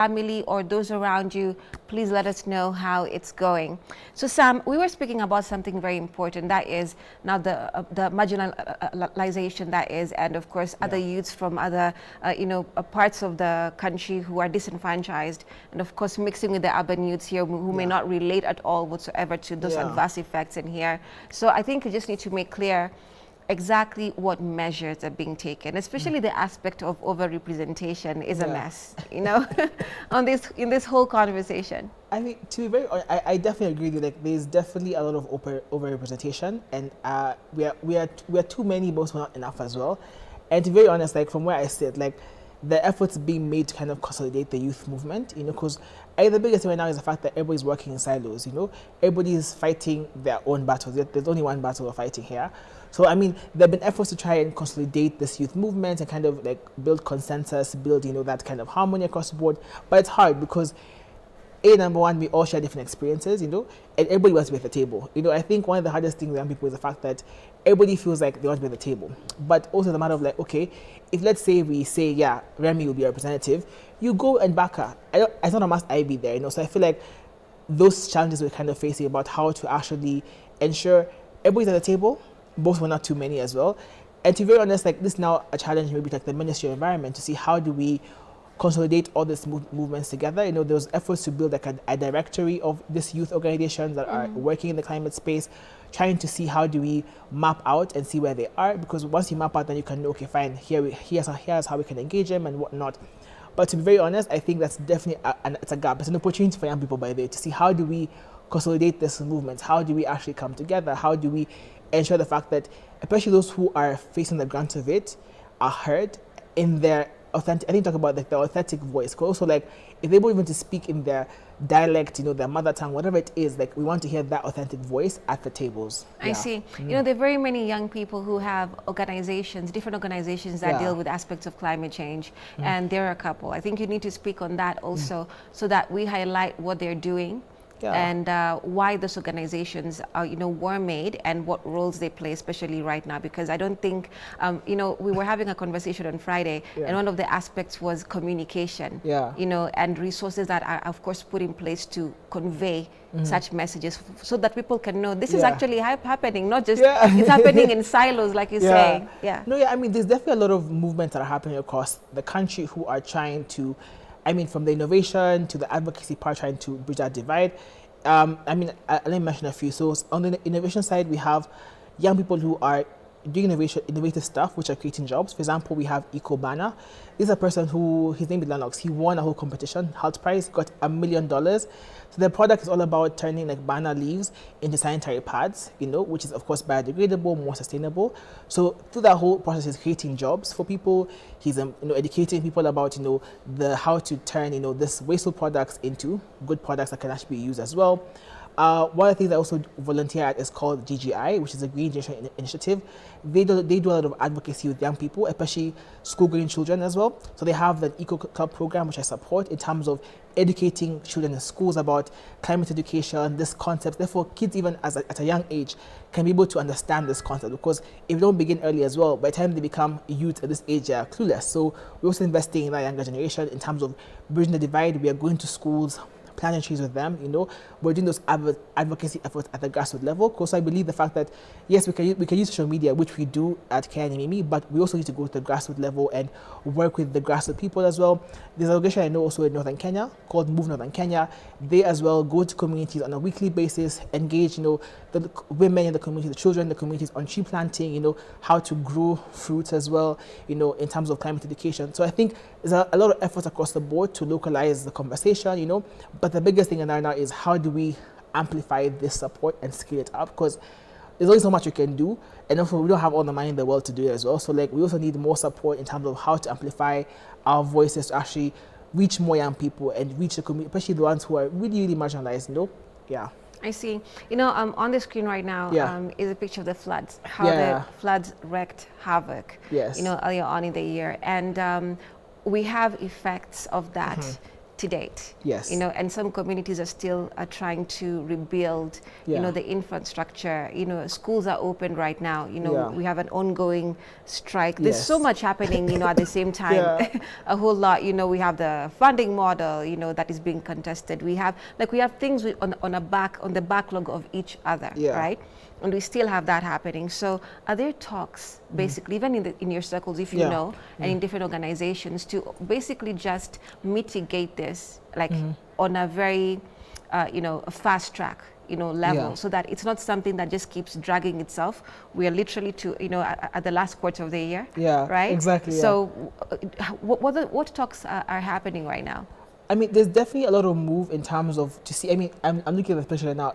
family or those around you, please let us know how it's going. So Sam, we were speaking about something very important, that is now the marginalization, that is, and of course other youths from other parts of the country who are disenfranchised, and of course mixing with the urban youths here who may not relate at all whatsoever to those adverse effects in here. So I think we just need to make clear exactly what measures are being taken, especially the aspect of overrepresentation is a mess, in this whole conversation. I mean, to be very honest, I definitely agree with you. Like, there's definitely a lot of overrepresentation, and we are too many, but not enough as well. And to be very honest, like from where I sit, like the efforts being made to kind of consolidate the youth movement, because the biggest thing right now is the fact that everybody's working in silos. Everybody is fighting their own battles. There's only one battle we're fighting here. So, I mean, there have been efforts to try and consolidate this youth movement and kind of like build consensus, build, that kind of harmony across the board. But it's hard because, number one, we all share different experiences, and everybody wants to be at the table. I think one of the hardest things with young people is the fact that everybody feels like they want to be at the table. But also the matter of like, okay, if let's say we say, yeah, Remy will be a representative, you go and back her. It's not a must I be there, So I feel like those challenges we're kind of facing about how to actually ensure everybody's at the table, both were not too many as well. And to be very honest, like this is now a challenge maybe like the Ministry of Environment to see how do we consolidate all these movements together. There's efforts to build like a directory of these youth organizations that are working in the climate space, trying to see how do we map out and see where they are, because once you map out, then you can know, okay, fine, here's how we can engage them and whatnot. But to be very honest, I think that's definitely it's a gap. It's an opportunity for young people, by the way, to see how do we consolidate this movement, how do we actually come together, how do we ensure the fact that especially those who are facing the brunt of it are heard in their authentic. I think talk about like their authentic voice. Also, like if they're able even to speak in their dialect, their mother tongue, whatever it is, like we want to hear that authentic voice at the tables. I see. There are very many young people who have organizations, different organizations that deal with aspects of climate change, and there are a couple. I think you need to speak on that also, so that we highlight what they're doing. And why those organizations were made and what roles they play, especially right now, because I don't think we were having a conversation on Friday, and one of the aspects was communication, and resources that are of course put in place to convey such messages so that people can know this is actually happening, not just it's happening in silos like you say. I mean, there's definitely a lot of movements that are happening across the country who are trying to, I mean, from the innovation to the advocacy part, trying to bridge that divide. Let me mention a few. So on the innovation side, we have young people who are doing innovative stuff, which are creating jobs. For example, we have Eco Banner. This is a person who, his name is Lennox. He won a whole competition, Health Prize, got $1 million. So the product is all about turning like banana leaves into sanitary pads, which is of course biodegradable, more sustainable. So through that whole process, he's creating jobs for people. He's educating people about how to turn this wasteful products into good products that can actually be used as well. One of the things I also volunteer at is called GGI, which is a Green Generation Initiative. They do a lot of advocacy with young people, especially school-going children as well. So they have the Eco Club program, which I support, in terms of educating children in schools about climate education, this concept. Therefore, kids even at a young age can be able to understand this concept, because if you don't begin early as well, by the time they become youth at this age, they are clueless. So we're also investing in that younger generation in terms of bridging the divide. We are going to schools, planting trees with them, we're doing those advocacy efforts at the grassroots level. Because I believe the fact that, yes, we can use social media, which we do at KNMME, but we also need to go to the grassroots level and work with the grassroots people as well. There's an organization I know also in Northern Kenya called Move Northern Kenya. They as well go to communities on a weekly basis, engage, the women in the community, the children in the communities on tree planting, how to grow fruits as well, in terms of climate education. So I think there's a lot of efforts across the board to localize the conversation, but the biggest thing in there now is how do we amplify this support and scale it up, because there's only so much we can do, and also we don't have all the money in the world to do it as well. So like we also need more support in terms of how to amplify our voices to actually reach more young people and reach the community, especially the ones who are really, really marginalized, I see. On the screen right now is a picture of the floods, how the floods wreaked havoc, earlier on in the year. And we have effects of that to date. Yes. You know, and some communities are still trying to rebuild, you know, the infrastructure. You know, schools are open right now. You know, we have an ongoing strike. There's so much happening, you know, at the same time. A whole lot. You know, we have the funding model, you know, that is being contested. We have things on the backlog of each other, right? And we still have that happening. So are there talks, basically, even in your circles, if you know, and in different organizations, to basically just mitigate this, like on a very, you know, a fast track, you know, level, so that it's not something that just keeps dragging itself. We are literally you know, at the last quarter of the year, right? Exactly. So what talks are happening right now? I mean, there's definitely a lot of move in terms of to see. I mean, I'm looking at the picture now.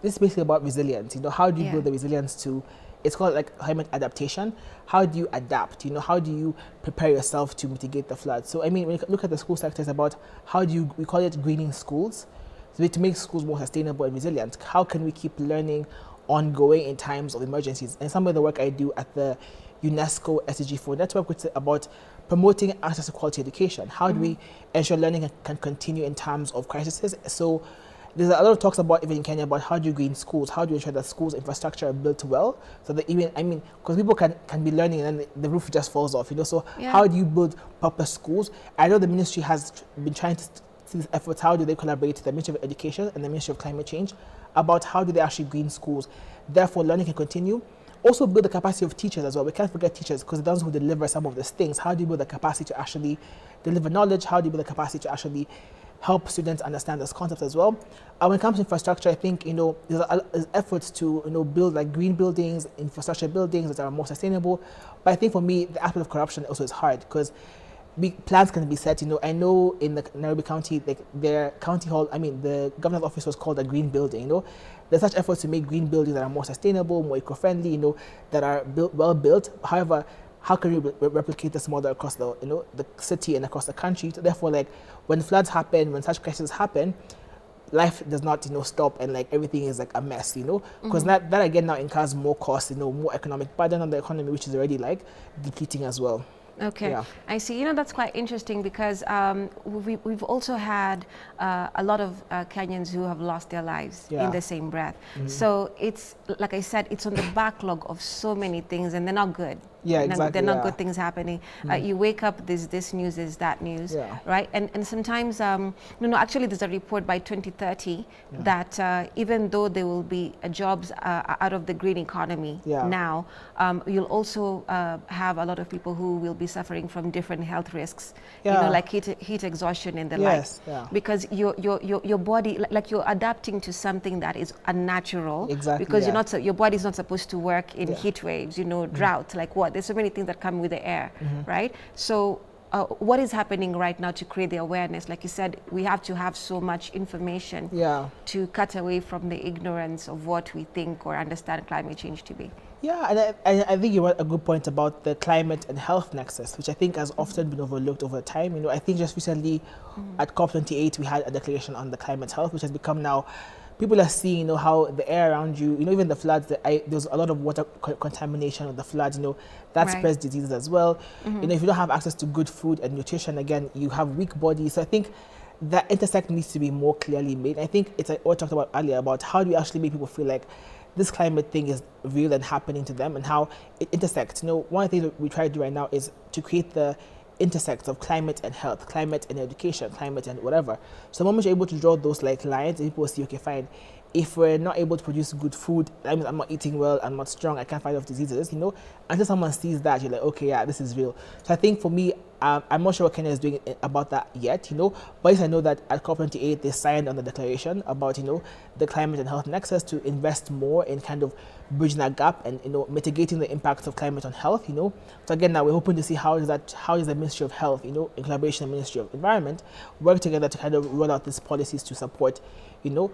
This is basically about resilience. You know, how do you build the resilience to? It's called like climate adaptation. How do you adapt? You know, how do you prepare yourself to mitigate the floods? So I mean, when you look at the school sector, it's about how do we call it greening schools, so to make schools more sustainable and resilient. How can we keep learning ongoing in times of emergencies? And some of the work I do at the UNESCO SDG4 network, which is about promoting access to quality education. How do we ensure learning can continue in times of crises? So there's a lot of talks about, even in Kenya, about how do you green schools, how do you ensure that schools infrastructure are built well, so that even, I mean, because people can be learning and then the roof just falls off, you know, so how do you build proper schools? I know the ministry has been trying to see these efforts. How do they collaborate with the Ministry of Education and the Ministry of Climate Change about how do they actually green schools, therefore learning can continue. Also build the capacity of teachers as well. We can't forget teachers, because they're the ones who deliver some of these things. How do you build the capacity to actually deliver knowledge? How do you build the capacity to actually help students understand this concept as well? When it comes to infrastructure, I think, you know, there's efforts to, you know, build like green buildings, infrastructure buildings that are more sustainable. But I think for me, the aspect of corruption also is hard, because plans can be set. You know, I know in the Nairobi County, like their county hall, I mean, the governor's office was called a green building. You know, there's such efforts to make green buildings that are more sustainable, more eco-friendly. You know, that are well built. However, how can we replicate this model across the, you know, the city and across the country? So therefore, like when floods happen, when such crises happen, life does not, you know, stop, and like everything is like a mess, you know, because that again now incurs more costs, you know, more economic burden on the economy, which is already like depleting as well. Okay, I see. You know, that's quite interesting, because we've also had a lot of Kenyans who have lost their lives in the same breath. So it's, like I said, it's on the backlog of so many things, and they're not good. Exactly. They're not good things happening. You wake up, there's this news, there's that news, right? And sometimes, no, actually there's a report by 2030 that even though there will be jobs out of the green economy now, you'll also have a lot of people who will be suffering from different health risks, you know, like heat exhaustion and the like, because your body, like you're adapting to something that is unnatural, because you're not, your body's not supposed to work in heat waves, you know, drought, like what? There's so many things that come with the air, right? So what is happening right now to create the awareness? Like you said, we have to have so much information to cut away from the ignorance of what we think or understand climate change to be. Yeah, and I think you made a good point about the climate and health nexus, which I think has often been overlooked over time. You know, I think just recently at COP28, we had a declaration on the climate health, which has become now, people are seeing, you know, how the air around you, you know, even the floods, there's a lot of water contamination of the floods, you know, that spreads diseases as well. You know, if you don't have access to good food and nutrition, again, you have weak bodies. So I think that intersect needs to be more clearly made. I think it's like what I talked about earlier, about how do you actually make people feel like this climate thing is real and happening to them, and how it intersects. You know, one of the things that we try to do right now is to create the intersects of climate and health, climate and education, climate and whatever. So the moment you're able to draw those like lines, people will see, okay, fine, if we're not able to produce good food, that means I'm not eating well, I'm not strong, I can't fight off diseases, you know. Until someone sees that, you're like, okay, yeah, this is real. So I think for me, I'm not sure what Kenya is doing about that yet, you know, but at least I know that at COP28 they signed on the declaration about, you know, the climate and health nexus, to invest more in kind of bridging that gap and, you know, mitigating the impacts of climate on health, you know. So again, now we're hoping to see how does the Ministry of Health, you know, in collaboration with the Ministry of Environment, work together to kind of roll out these policies to support, you know,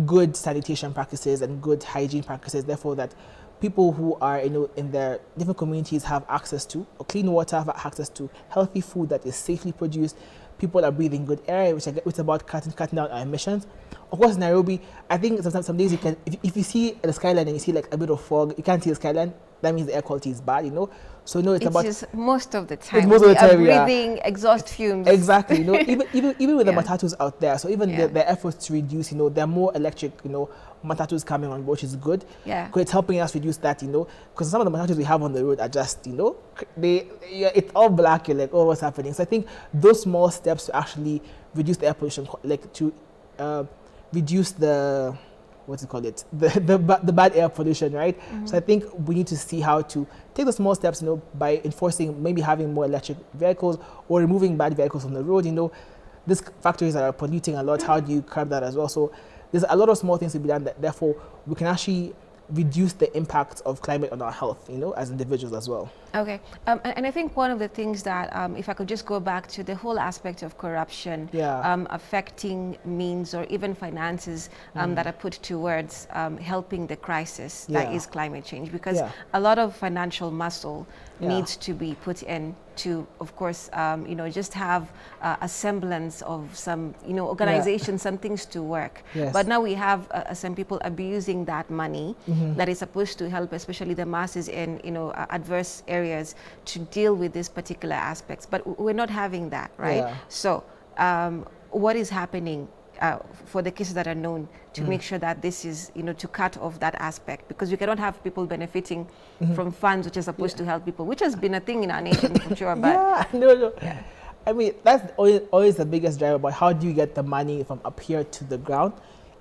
good sanitation practices and good hygiene practices, therefore that people who are, you know, in their different communities have access to clean water, have access to healthy food that is safely produced. People are breathing good air, which is about cutting down our emissions. Of course, in Nairobi, I think sometimes some days you can, if you see the skyline and you see like a bit of fog, you can't see the skyline. that means the air quality is bad, you know. So it's it about is most of the time. Most of the time, we are breathing exhaust fumes. Exactly, you know, even with the matatus out there. So even Yeah. the efforts to reduce, you know, there are more electric, you know, matatus coming on, which is good. Yeah. Because it's helping us reduce that, you know, because some of the matatus we have on the road are just, you know, it's all black. You're like, oh, what's happening? So I think those small steps to actually reduce the air pollution, like to reduce the what's it called it the bad air pollution, right? So I think we need to see how to take the small steps, you know, by enforcing, maybe having more electric vehicles or removing bad vehicles from the road. You know, these factories that are polluting a lot, how do you curb that as well? So there's a lot of small things to be done that therefore we can actually reduce the impact of climate on our health, you know, as individuals as well. Okay, and I think one of the things that, if I could just go back to the whole aspect of corruption, affecting means or even finances that are put towards helping the crisis that is climate change, because a lot of financial muscle needs to be put in to, of course, you know, just have a semblance of some, you know, organization, some things to work. But now we have some people abusing that money that is supposed to help, especially the masses in, you know, adverse areas to deal with these particular aspects. But we're not having that, right? So what is happening for the cases that are known to make sure that this is, you know, to cut off that aspect, because we cannot have people benefiting from funds which are supposed to help people, which has been a thing in our nation for sure. But I mean, that's always the biggest driver, but how do you get the money from up here to the ground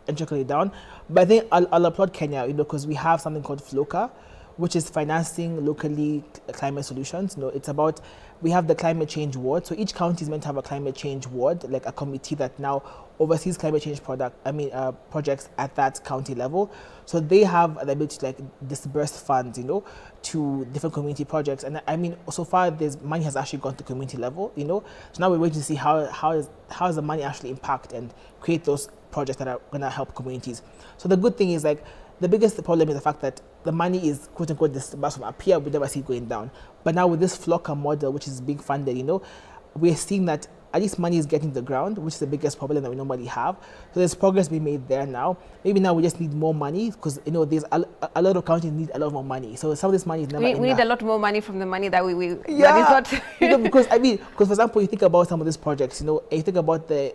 and trickle it down? But I think I'll applaud Kenya, you know, because we have something called FLOCA, which is financing locally climate solutions. You know, it's about, we have the climate change ward. So each county is meant to have a climate change ward, like a committee that now oversees climate change projects at that county level. So they have the ability to like disburse funds, you know, to different community projects. And I mean, so far this money has actually gone to community level, you know. So now we're waiting to see how is the money actually impact and create those projects that are gonna help communities. So the good thing is, like, the biggest problem is the fact that the money is quote unquote disbursed from up here, we never see it going down. But now with this FLOCA model, which is being funded, you know, we're seeing that at least money is getting to the ground, which is the biggest problem that we normally have. So there's progress being made there now. Maybe now we just need more money, because, you know, there's a lot of counties need a lot more money. So some of this money is never enough. We need a lot more money from the money that that is not you know, because I mean, because for example, you think about some of these projects, you know, and you think about the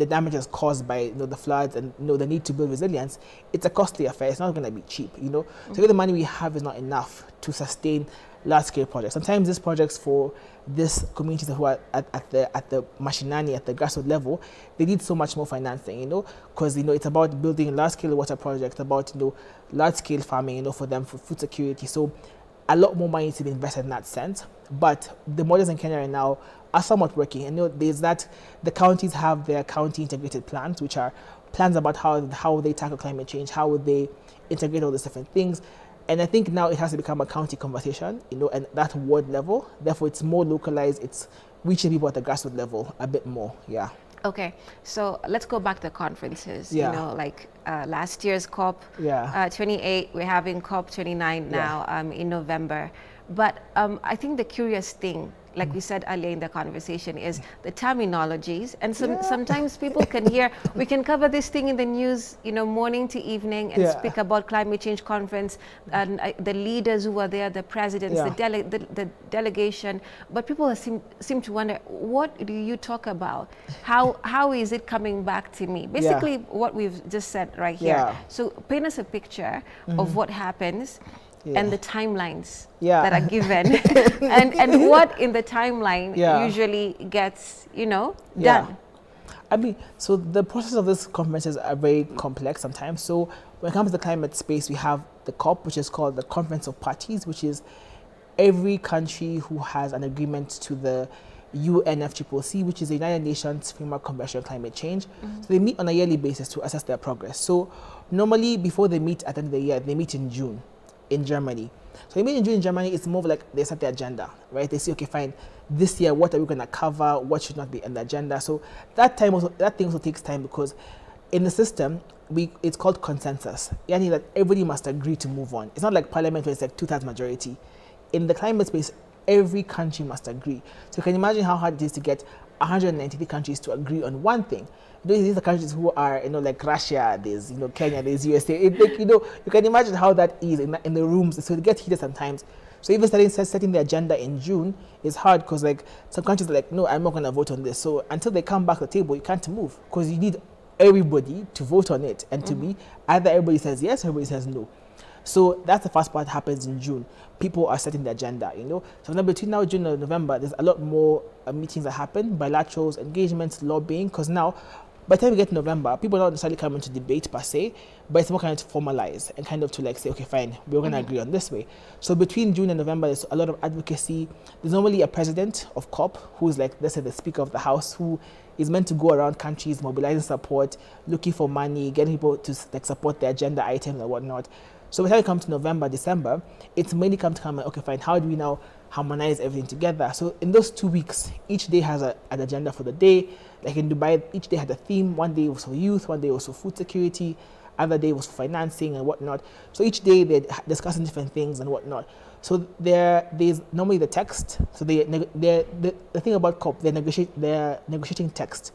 damages caused by, you know, the floods and, you know, the need to build resilience. It's a costly affair. It's not going to be cheap, you know. So the money we have is not enough to sustain large-scale projects. Sometimes these projects for these communities who are at the mashinani, at the grassroots level, they need so much more financing, you know, because, you know, it's about building large-scale water projects, about, you know, large-scale farming, you know, for them, for food security. So a lot more money to be invested in that sense. But the models in Kenya right now are somewhat working. And, you know, there's that the counties have their county integrated plans, which are plans about how they tackle climate change, how would they integrate all these different things. And I think now it has to become a county conversation, you know, and that ward level. Therefore, it's more localized. It's reaching people at the grassroots level a bit more. Yeah. Okay, so let's go back to conferences. You know, like last year's COP 28, we're having COP 29 now in November. But I think the curious thing, like we said earlier in the conversation, is the terminologies. And sometimes people can hear, we can cover this thing in the news, you know, morning to evening, and speak about climate change conference and the leaders who were there, the presidents, the delegation. But people seem to wonder, what do you talk about? How is it coming back to me? Basically, what we've just said right here. So paint us a picture of what happens. And the timelines that are given, and what in the timeline usually gets, you know, done. I mean, so the process of these conferences are very complex sometimes. So when it comes to the climate space, we have the COP, which is called the Conference of Parties, which is every country who has an agreement to the UNFCCC, which is the United Nations Framework Convention on Climate Change. So they meet on a yearly basis to assess their progress. So normally before they meet at the end of the year, they meet in June in Germany. So they meet in June in Germany. It's more like they set the agenda, right? They say, okay, fine, this year, what are we going to cover? What should not be on the agenda? So that thing also takes time, because in the system, it's called consensus. Yani that everybody must agree to move on. It's not like parliament where it's like 2/3 majority. In the climate space, every country must agree. So you can imagine how hard it is to get 193 countries to agree on one thing. These are countries who are, like Russia, there's, Kenya, there's USA. Like, you can imagine how that is in the rooms. So it gets heated sometimes. So even setting the agenda in June is hard because, like, some countries are like, no, I'm not going to vote on this. So until they come back to the table, you can't move because you need everybody to vote on it and to be either everybody says yes, everybody says no. So that's the first part that happens in June. People are setting the agenda, So now between now June and November, there's a lot more meetings that happen, bilaterals, engagements, lobbying, because now, by the time we get to November, people are not necessarily coming to debate per se, but it's more kind of to formalize and kind of to like say, okay, fine, we're going to agree on this way. So between June and November, there's a lot of advocacy. There's normally a president of COP, who's like, let's say, the Speaker of the House, who is meant to go around countries, mobilizing support, looking for money, getting people to like support their agenda items and whatnot. So by the time we come to November, December, it's mainly come, okay, fine, how do we now harmonize everything together? So in those 2 weeks, each day has an agenda for the day. Like in Dubai, each day had a theme. One day was for youth, one day was for food security, other day was for financing and whatnot. So each day they're discussing different things and whatnot. So there's normally the text. So the thing about COP, they're negotiating text,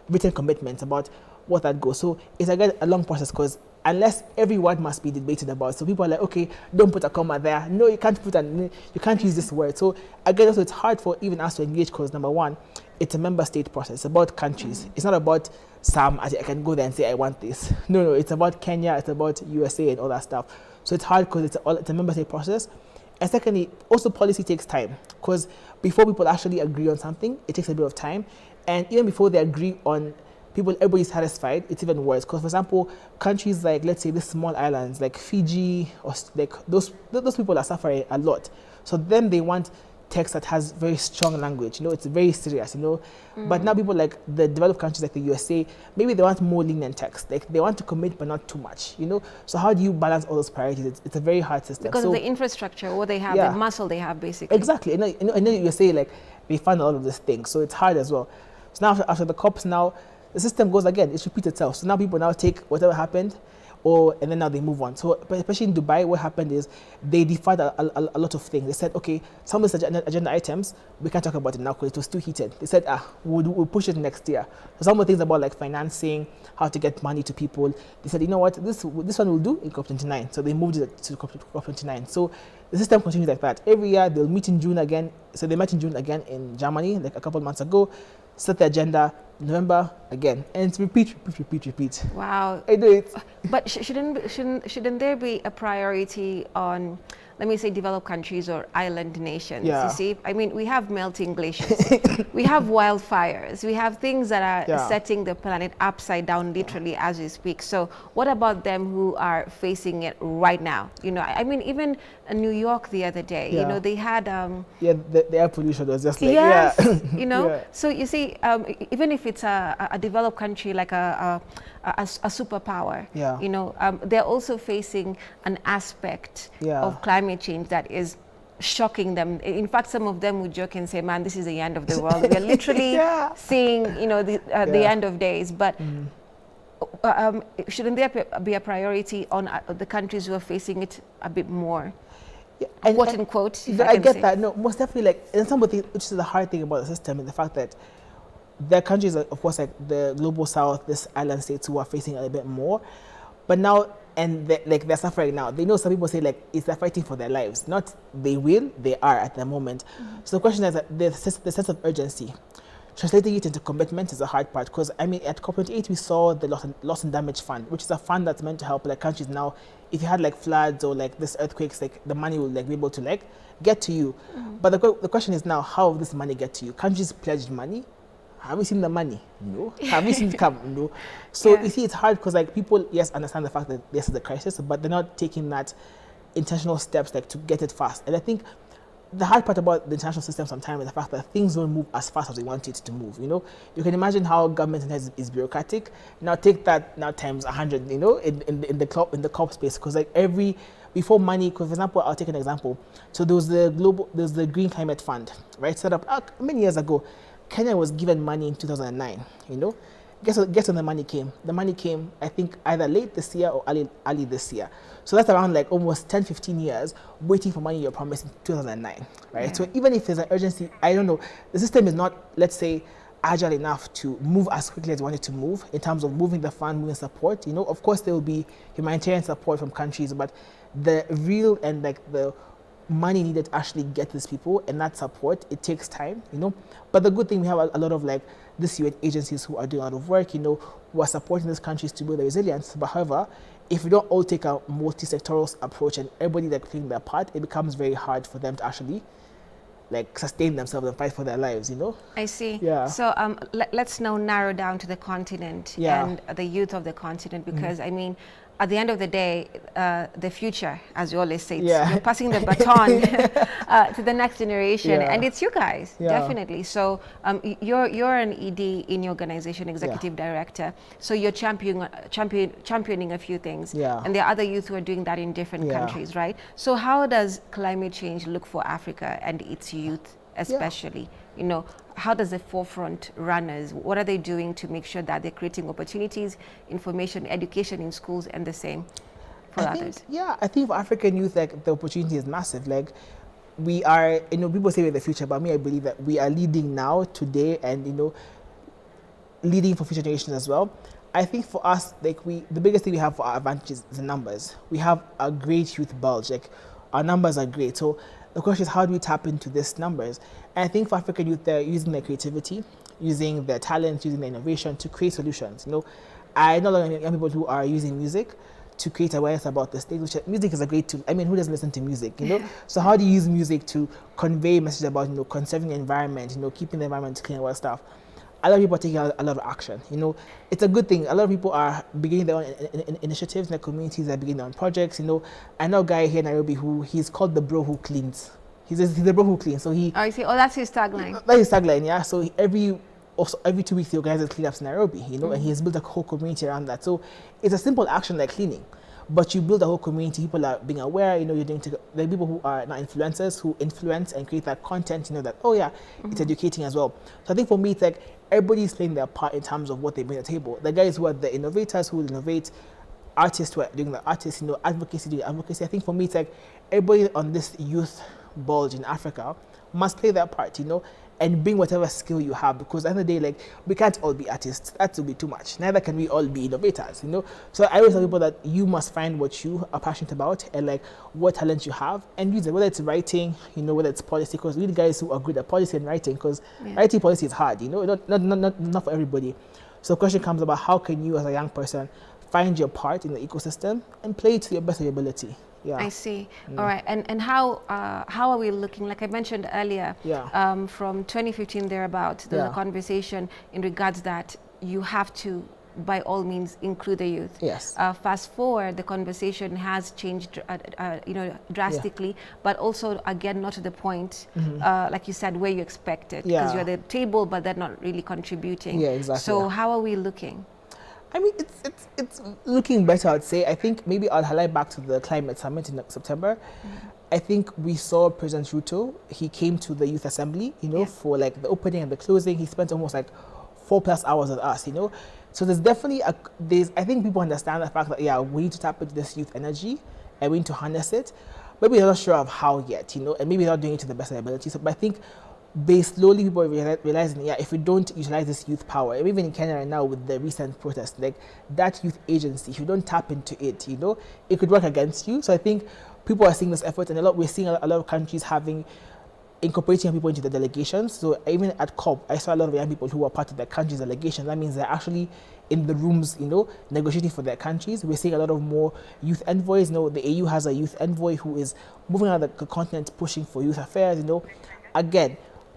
written commitments about what that goes. So it's a long process because unless every word must be debated about. So people are like, okay, don't put a comma there. No, you can't you can't use this word. So again, also it's hard for even us to engage because number one, it's a member state process. It's about countries. It's not about some, I can go there and say, I want this. No, it's about Kenya, it's about USA and all that stuff. So it's hard because it's a member state process. And secondly, also policy takes time because before people actually agree on something, it takes a bit of time. And even before they agree on everybody's satisfied, it's even worse. Because, for example, countries like, let's say, these small islands like Fiji, or like those people are suffering a lot. So then they want text that has very strong language. It's very serious. But now people like the developed countries like the USA, maybe they want more lenient text. Like they want to commit, but not too much. So how do you balance all those priorities? It's a very hard system. Because of the infrastructure, what they have, the muscle they have, basically. Exactly. I know you say like they fund all of these things, so it's hard as well. So now after the COPs now, the system goes again, it repeats itself. So now people now take whatever happened, and then now they move on. So especially in Dubai, what happened is they defied a lot of things. They said, okay, some of the agenda items, we can't talk about it now because it was too heated. They said, we'll push it next year. So some of the things about like financing, how to get money to people, they said, you know what, this one will do in COP29. So they moved it to COP29. So the system continues like that. Every year they'll meet in June again. So they met in June again in Germany, like a couple of months ago, set the agenda, November again, and it's repeat. Wow. I do it. But shouldn't there be a priority on, let me say, developed countries or island nations? Yeah. You see, I mean, we have melting glaciers, we have wildfires, we have things that are setting the planet upside down, literally, as we speak. So what about them who are facing it right now? I mean, even in New York the other day, they had the air pollution was just like yes, So you see, even if it's a developed country like a superpower, they're also facing an aspect of climate change that is shocking them. In fact, some of them would joke and say, man, this is the end of the world. We're literally seeing, the end of days. But shouldn't there be a priority on the countries who are facing it a bit more? Quote unquote. I get that. No, most definitely. And some of the, which is the hard thing about the system, is the fact that there are countries, of course, like the global south, this island states, who are facing a bit more. But now, and they're suffering now. They know some people say they're fighting for their lives. Not they will, they are at the moment. So the question is that the sense of urgency. Translating it into commitment is a hard part because, I mean, at COP28 we saw the loss and damage fund, which is a fund that's meant to help like countries now. If you had like floods or like this earthquakes, like the money will like be able to like get to you. But the question is now, how will this money get to you? Countries pledged money. Have we seen the money? No. Have we seen it come? No. So you see, it's hard because like people, yes, understand the fact that this is a crisis, but they're not taking that intentional steps like to get it fast. And I think the hard part about the international system sometimes is the fact that things don't move as fast as we want it to move. You can imagine how government sometimes is bureaucratic. Now take that now times 100. In the COP space, because like before money. Because for example, I'll take an example. So there's the Green Climate Fund, right? Set up many years ago. Kenya was given money in 2009. Guess when the money came? The money came, I think, either late this year or early this year. So that's around like almost 10, 15 years waiting for money you're promised in 2009, right? So even if there's an urgency, I don't know, the system is not, let's say, agile enough to move as quickly as they wanted to move in terms of moving the fund, moving support. You know, of course there will be humanitarian support from countries, but the real and like the money needed to actually get these people and that support, it takes time, you know. But the good thing, we have a lot of like this UN agencies who are doing a lot of work, you know, who are supporting these countries to build their resilience. But however, if we don't all take a multi-sectoral approach and everybody like playing their part, it becomes very hard for them to actually like sustain themselves and fight for their lives, you know. I see. Yeah. So let's now narrow down to the continent and the youth of the continent, because I mean, at the end of the day, the future, as you always say, you're passing the baton to the next generation, and it's you guys, definitely. So you're an ED in your organization, executive director. So you're championing a few things, and there are other youth who are doing that in different countries, right? So how does climate change look for Africa and its youth, especially? You know, how does the forefront runners, what are they doing to make sure that they're creating opportunities, information, education in schools, and the same for others? I think for African youth, like the opportunity is massive. Like we are, you know, people say we're the future, but me, I believe that we are leading now, today, and, you know, leading for future generations as well. I think for us, like the biggest thing we have for our advantage is the numbers. We have a great youth bulge. Like our numbers are great. So the question is, how do we tap into these numbers? And I think for African youth, they're using their creativity, using their talent, using their innovation to create solutions. You know, I know a lot of young people who are using music to create awareness about the state. Which music is a great tool. I mean, who doesn't listen to music? You know, so how do you use music to convey a message about, you know, conserving the environment, you know, keeping the environment clean and all that stuff? A lot of people are taking a lot of action. You know, it's a good thing. A lot of people are beginning their own initiatives in their communities. They're beginning their own projects. You know, I know a guy here in Nairobi he's called the bro who cleans. He's the bro who cleans. So he. Oh, you see. Oh, that's his tagline. That's his tagline, yeah. So every 2 weeks he organizes cleanups in Nairobi. You know, and he has built a whole community around that. So it's a simple action like cleaning, but you build a whole community. People are being aware. You know, you're doing. There are people who are not influencers who influence and create that content. You know that. Oh yeah, it's educating as well. So I think for me, it's like everybody's playing their part in terms of what they bring to the table. The guys who are the innovators who will innovate, artists who are doing the artists, you know, advocacy doing advocacy. I think for me, it's like everybody on this youth bulge in Africa must play their part, you know, and bring whatever skill you have, because at the end of the day, like, we can't all be artists. That will be too much. Neither can we all be innovators, you know. So I always tell people that you must find what you are passionate about and like what talent you have and use it, whether it's writing, you know, whether it's policy, because we need guys who are good at policy and writing, because writing policy is hard, you know, not for everybody. So the question comes about how can you as a young person find your part in the ecosystem and play to your best of your ability. Yeah. I see. All right. And how are we looking? Like I mentioned earlier, from 2015 thereabout, there was a conversation in regards that you have to, by all means, include the youth. Yes. Fast forward, the conversation has changed, you know, drastically, but also again not to the point, like you said, where you expect it, because you're at the table, but they're not really contributing. Yeah, exactly. So how are we looking? I mean, it's looking better, I'd say. I think maybe I'll highlight back to the climate summit in September. I think we saw President Ruto. He came to the youth assembly, you know, for like the opening and the closing. He spent almost like 4+ hours with us, you know. So there's definitely I think people understand the fact that we need to tap into this youth energy and we need to harness it. Maybe they're not sure of how yet, you know, and maybe they're not doing it to the best of their ability. So, but I think slowly people are realizing, if we don't utilize this youth power, even in Kenya right now with the recent protests, like that youth agency, if you don't tap into it, you know, it could work against you. So I think people are seeing this effort, and we're seeing a lot of countries incorporating young people into the delegations. So even at COP, I saw a lot of young people who are part of their country's delegation. That means they're actually in the rooms, you know, negotiating for their countries. We're seeing a lot of more youth envoys. You know, the AU has a youth envoy who is moving around the continent pushing for youth affairs, you know. Again,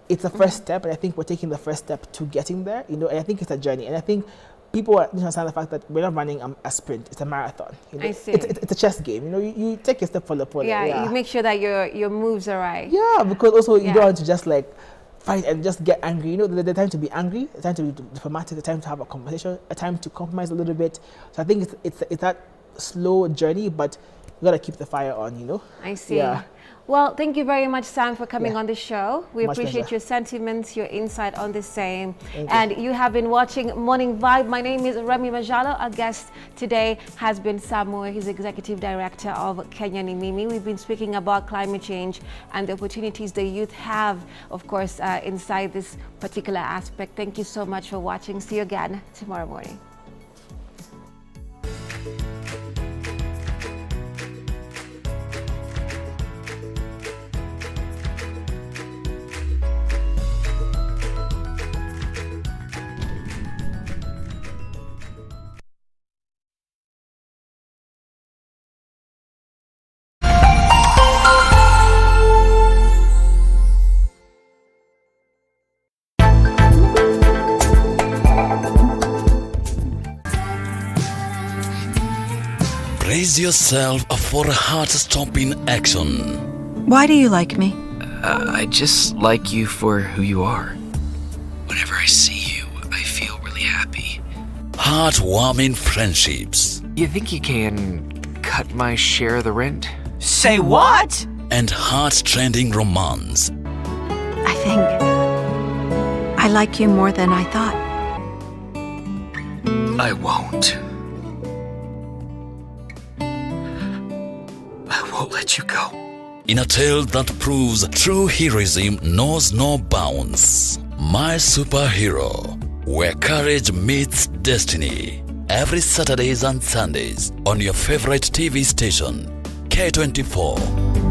it's a first step, and I think we're taking the first step to getting there, you know, and I think it's a journey. And I think people understand the fact that we're not running a sprint, it's a marathon. You know? I see. It's a chess game, you know, you take a step for the opponent. Yeah, you make sure that your moves are right. Yeah, because also you don't want to just like fight and just get angry. You know, the time to be angry, the time to be diplomatic, the time to have a conversation, a time to compromise a little bit. So I think it's that slow journey, but we gotta keep the fire on, you know. I see. Yeah. Well, thank you very much, Sam, for coming Yeah. on the show. We Much appreciate pleasure. your sentiments, your insight on the same. Thank And you have been watching Morning Vibe. My name is Remmy Majala. Our guest today has been Sam Moore. He's Executive Director of Kenya Nimimi. We've been speaking about climate change and the opportunities the youth have, of course, inside this particular aspect. Thank you so much for watching. See you again tomorrow morning. Brace yourself for a heart-stopping action. Why do you like me? I just like you for who you are. Whenever I see you, I feel really happy. Heartwarming friendships. You think you can cut my share of the rent? Say what? And heart-trending romance. I think I like you more than I thought. I won't. I won't let you go. In a tale that proves true heroism knows no bounds. My Superhero, where courage meets destiny. Every Saturdays and Sundays on your favorite TV station, K24.